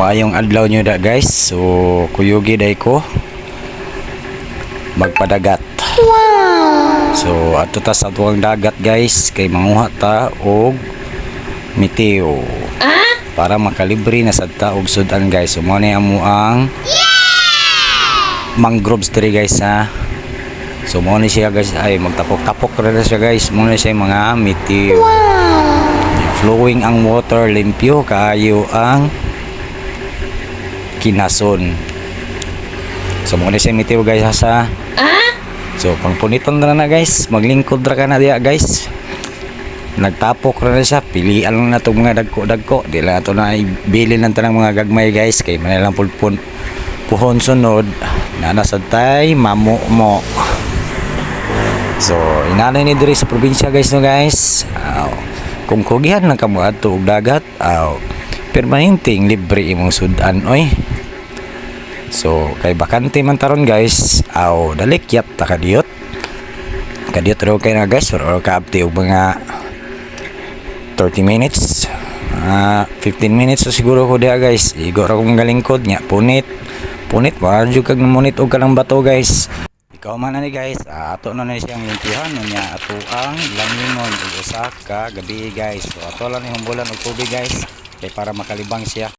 Maayong adlaw nyo da guys. So kuyugi day ko magpadagat. So ato ta sa tuwang dagat guys kay manguha ta og miteo para makalibre na sad ta og sudan guys. So mo ni amo ang mangroves diri guys ha. So mo ni siya guys ay magtapok-tapok ra siya guys. Mo ni siya mga miteo. Flowing ang water, limpyo kaayo ang kinason. So mo ni siya miteo guys sa so pangpuniton na guys, maglingkod ra ka na diya guys. Nagtapok ra na siya, pilian lang na itong mga dagko-dagko. Di lang ito na ibili ng tanang mga gagmay guys, kay manilang puhon sunod na nasad tay mamu-mo. So inanay ni diri sa probinsya guys no guys. Kung kugihan lang kamo adto og dagat, permanenteng libre imong sudan oy. So kay bakante man taron guys, dalikyat ta kadiyot. Kadiyot raw kay na guys, or kaabti og mga 30 minutes. 15 minutes so siguro ko diha guys. Igo ra kong galingkod nya punit. Punit wa jud kag munit og kanang bato guys. Ikaw man ani guys, ato na ni siyang limpihan nya ato ang langingon og usa ka gabi guys. So ato lang ni humbulan og tubig guys kay para makalibang siya.